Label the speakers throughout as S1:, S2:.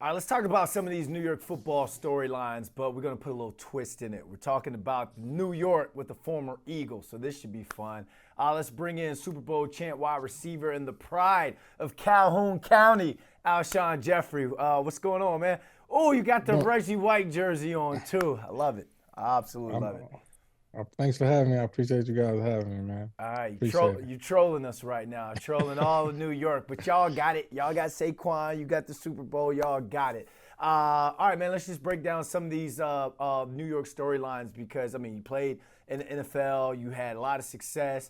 S1: All right, let's talk about some of these New York football storylines, but we're going to put a little twist in it. We're talking about New York with the former Eagles, so this should be fun. Let's bring in Super Bowl champ wide receiver and the pride of Calhoun County, Alshon Jeffery. What's going on, man? Oh, you got the
S2: No,
S1: Reggie White jersey on, too. I love it. I absolutely
S2: I'm,
S1: love it.
S2: thanks for having me. I appreciate you guys having me, man.
S1: All right,
S2: Appreciate it.
S1: you trolling us right now, trolling all of New York, but y'all got it. Y'all got Saquon, you got the Super Bowl, y'all got it. All right, man, let's just break down some of these New York storylines because, I mean, you played in the NFL, you had a lot of success.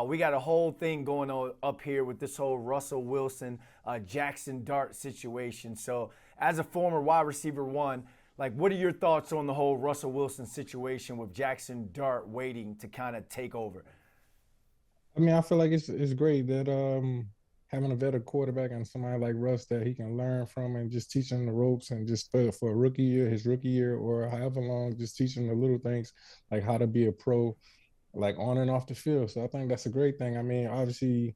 S1: We got a whole thing going on up here with this whole Russell Wilson, Jackson Dart situation. So, as a former wide receiver one, like, what are your thoughts on the whole Russell Wilson situation with Jackson Dart waiting to kind of take over?
S2: I mean, I feel like it's great that having a better quarterback and somebody like Russ that he can learn from and just teach him the ropes and just for a rookie year, his rookie year or however long, just teach him the little things like how to be a pro, like on and off the field. So I think that's a great thing. I mean, obviously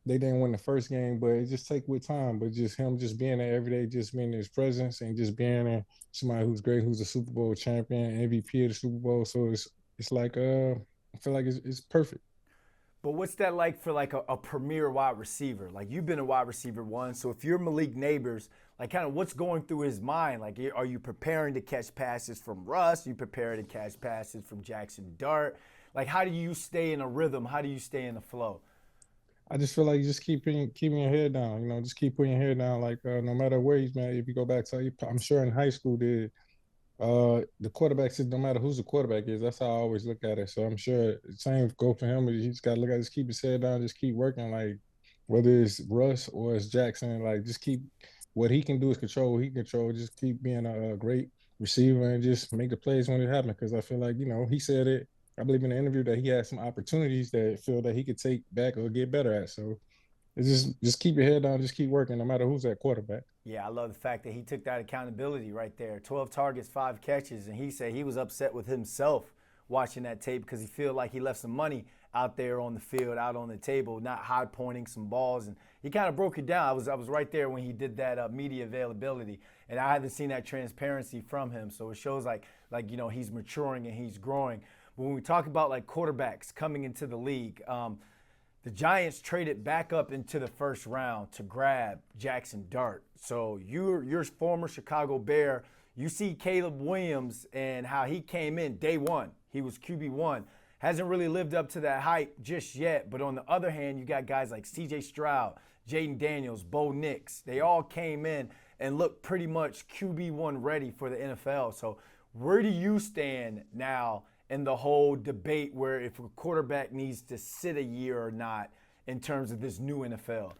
S2: they didn't win the first game, but it just take with time. But just him just being there every day, just being in his presence and just being there, somebody who's great, who's a Super Bowl champion, MVP of the Super Bowl. So it's like I feel like it's perfect.
S1: But what's that like for like a premier wide receiver? Like you've been a wide receiver once, so if you're Malik Nabers, like kind of what's going through his mind? Like are you preparing to catch passes from Russ? Are you preparing to catch passes from Jackson Dart? Like how do you stay in a rhythm? How do you stay in the flow?
S2: I just feel like you just keeping your head down. Just keep putting your head down. Like no matter where he's been, if you go back to, I'm sure in high school did. The quarterback said no matter who's the quarterback is, that's how I always look at it. So I'm sure same go for him. He just got to look at, just keep his head down, just keep working. Like whether it's Russ or it's Jackson, like just keep what he can do is control what he can control. Just keep being a great receiver and just make the plays when it happens. Because I feel like he said it. I believe in the interview that he had some opportunities that feel that he could take back or get better at. So it's just keep your head down, just keep working, no matter who's at quarterback.
S1: Yeah, I love the fact that he took that accountability right there. 12 targets, 5 catches, and he said he was upset with himself watching that tape because he feel like he left some money out there on the field, out on the table, not high pointing some balls, and he kind of broke it down. I was right there when he did that media availability, and I haven't seen that transparency from him. So it shows like he's maturing and he's growing. But when we talk about like quarterbacks coming into the league, the Giants traded back up into the first round to grab Jackson Dart. So you're former Chicago Bear. You see Caleb Williams and how he came in day one. He was QB1. Hasn't really lived up to that hype just yet. But on the other hand, you got guys like CJ Stroud, Jaden Daniels, Bo Nix. They all came in and looked pretty much QB1 ready for the NFL. So where do you stand now in the whole debate where if a quarterback needs to sit a year or not in terms of this new NFL?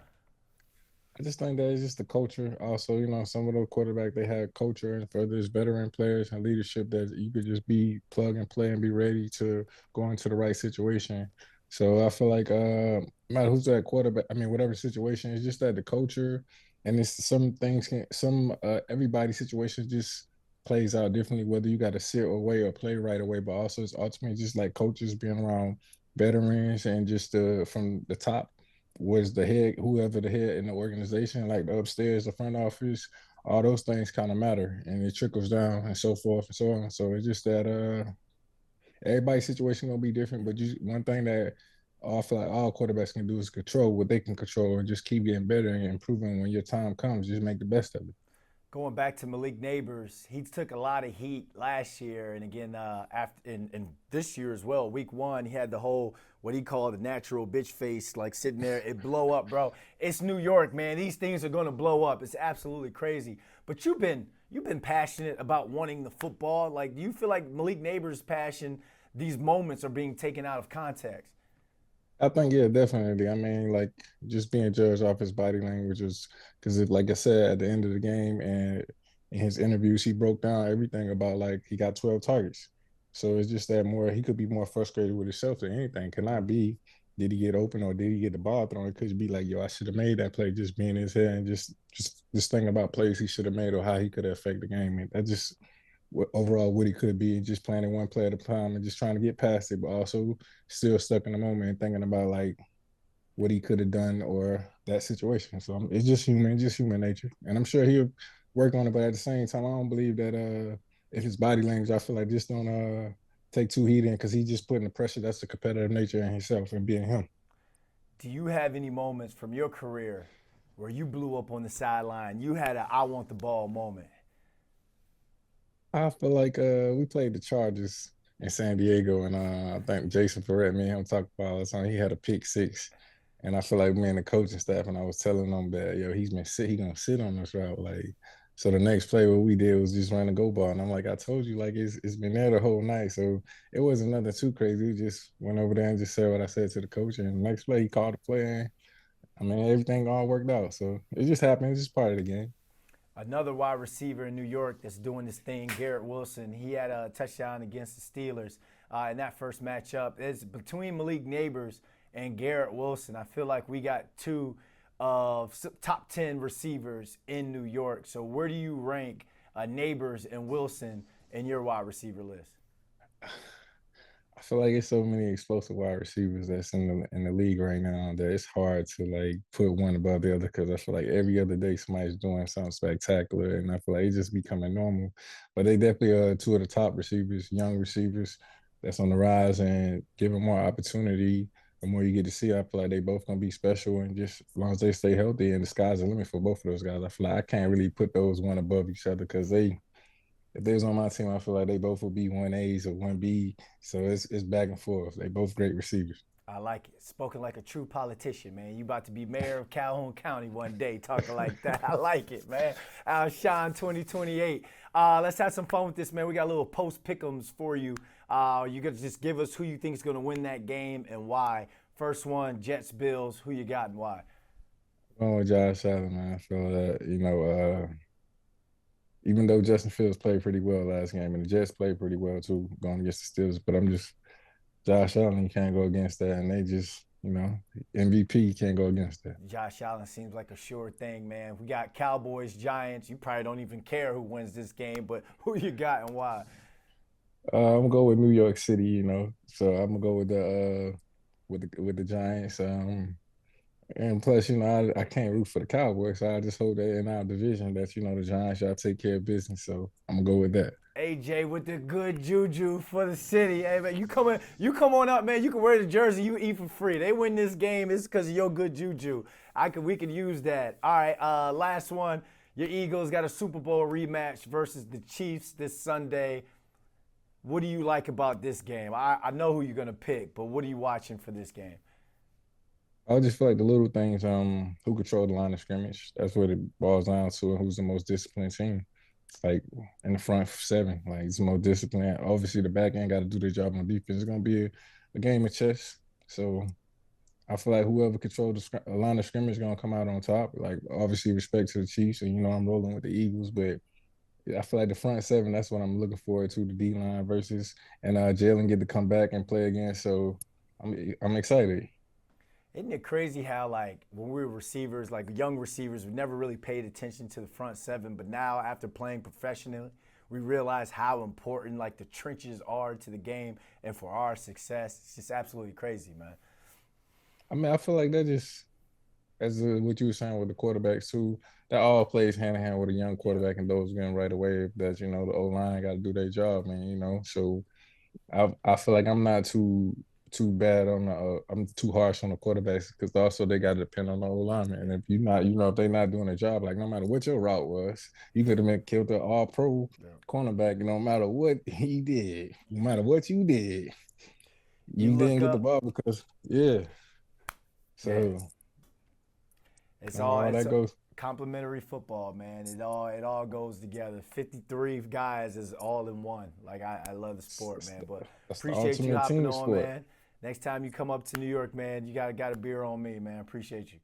S2: I just think that it's just the culture. Also, some of those quarterbacks they had culture, and for there's veteran players and leadership that you could just be plug and play and be ready to go into the right situation. So I feel like no matter who's that quarterback, I mean whatever situation, it's just that the culture and it's some things can some everybody's situation just plays out differently, whether you got to sit away or play right away. But also it's ultimately just like coaches being around veterans and just from the top was the head, whoever the head in the organization, like the upstairs, the front office, all those things kind of matter, and it trickles down and so forth and so on. So it's just that everybody's situation gonna be different, but one thing that I feel like all quarterbacks can do is control what they can control and just keep getting better and improving when your time comes. Just make the best of it.
S1: Going back to Malik Nabers, he took a lot of heat last year, and again after in this year as well. Week 1, he had the whole what he called the natural bitch face, like sitting there. It blow up, bro. It's New York, man. These things are gonna blow up. It's absolutely crazy. But you've been passionate about wanting the football. Like, do you feel like Malik Nabers' passion, these moments are being taken out of context?
S2: I think yeah, definitely. I mean, like just being judged off his body language is because, like I said, at the end of the game and in his interviews, he broke down everything about like he got 12 targets. So it's just that more he could be more frustrated with himself than anything. Cannot be did he get open or did he get the ball thrown? It could be like, yo, I should have made that play, just being in his head and just thinking about plays he should have made or how he could have affected the game. And that just overall what he could be, just playing one play at a time and just trying to get past it, but also still stuck in the moment and thinking about like what he could have done or that situation. So it's just human nature, and I'm sure work on it. But at the same time, I don't believe that if his body language, I feel like just don't take too heat in because he just putting the pressure. That's the competitive nature in himself and being him.
S1: Do you have any moments from your career where you blew up on the sideline? You had a I want the ball moment.
S2: I feel like we played the Chargers in San Diego, and I think Jason Ferret, me and him talked about all the time. He had a pick six, and I feel like me and the coaching staff, and I was telling them that yo, he gonna sit on this route. Like, so the next play what we did was just run a go ball, and I'm like, I told you, like it's been there the whole night, so it wasn't nothing too crazy. We just went over there and just said what I said to the coach, and the next play he called the play, and I mean everything all worked out. So it just happened. It's just part of the game.
S1: Another wide receiver in New York that's doing this thing, Garrett Wilson. He had a touchdown against the Steelers in that first matchup. It's between Malik Nabers and Garrett Wilson. I feel like we got two of top 10 receivers in New York. So where do you rank Nabers and Wilson in your wide receiver list?
S2: I feel like it's so many explosive wide receivers that's in the league right now that it's hard to like put one above the other because I feel like every other day somebody's doing something spectacular, and I feel like it's just becoming normal. But they definitely are two of the top receivers, young receivers that's on the rise, and given more opportunity, the more you get to see, I feel like they both gonna be special, and just as long as they stay healthy, and the sky's the limit for both of those guys. I feel like I can't really put those one above each other because they if they was on my team, I feel like they both would be 1As or 1B. So it's back and forth. They both great receivers.
S1: I like it. Spoken like a true politician, man. You about to be mayor of Calhoun County one day talking like that. I like it, man. Alshon 2028. Let's have some fun with this, man. We got a little post pick'ems for you. You got to just give us who you think is going to win that game and why. First one, Jets, Bills. Who you got and why?
S2: Going with Josh Allen, man. I feel that, even though Justin Fields played pretty well last game and the Jets played pretty well too, going against the Steelers, but I'm just Josh Allen, you can't go against that. And they just, MVP, you can't go against that.
S1: Josh Allen seems like a sure thing, man. We got Cowboys, Giants. You probably don't even care who wins this game, but who you got and why?
S2: I'm gonna go with New York City, So I'm gonna go with the Giants. And plus, I can't root for the Cowboys, so I just hope that in our division that the Giants y'all take care of business. So I'm gonna go with that.
S1: AJ with the good juju for the city. Hey man, you come on up, man. You can wear the jersey, you eat for free. They win this game, it's because of your good juju. We could use that. All right, last one. Your Eagles got a Super Bowl rematch versus the Chiefs this Sunday. What do you like about this game? I know who you're gonna pick, but what are you watching for this game?
S2: I just feel like the little things, who control the line of scrimmage. That's what it boils down to, and who's the most disciplined team. Like in the front seven, like it's the most disciplined. Obviously, the back end got to do their job on defense. It's gonna be a game of chess. So I feel like whoever controls the line of scrimmage is gonna come out on top. Like obviously, respect to the Chiefs, and I'm rolling with the Eagles, but I feel like the front seven. That's what I'm looking forward to. The D line versus and Jalen get to come back and play again. So I'm excited.
S1: Isn't it crazy how, like, when we were receivers, like young receivers, we never really paid attention to the front seven, but now after playing professionally, we realize how important, like, the trenches are to the game and for our success. It's just absolutely crazy, man.
S2: I mean, I feel like that just as what you were saying with the quarterbacks too. That all plays hand in hand with a young
S1: Yeah.
S2: quarterback and those getting right away. That the O line got to do their job, man. So I feel like I'm not too bad on I'm too harsh on the quarterbacks because also they got to depend on the O lineman. And if you're not, if they're not doing their job, like no matter what your route was, you could have been killed the All Pro
S1: Yeah.
S2: cornerback. No matter what he did, no matter what you did,
S1: You
S2: you didn't
S1: look
S2: get the
S1: up,
S2: ball because yeah.
S1: yeah,
S2: So
S1: it's all
S2: all
S1: it's
S2: that goes.
S1: complimentary football, man. It all goes together. 53 guys is all in one. Like I love the sport, man. But
S2: That's the
S1: appreciate you
S2: ultimate
S1: hopping
S2: team
S1: on,
S2: sport.
S1: man. Next time you come up to New York, man, you got a beer on me, man. Appreciate you.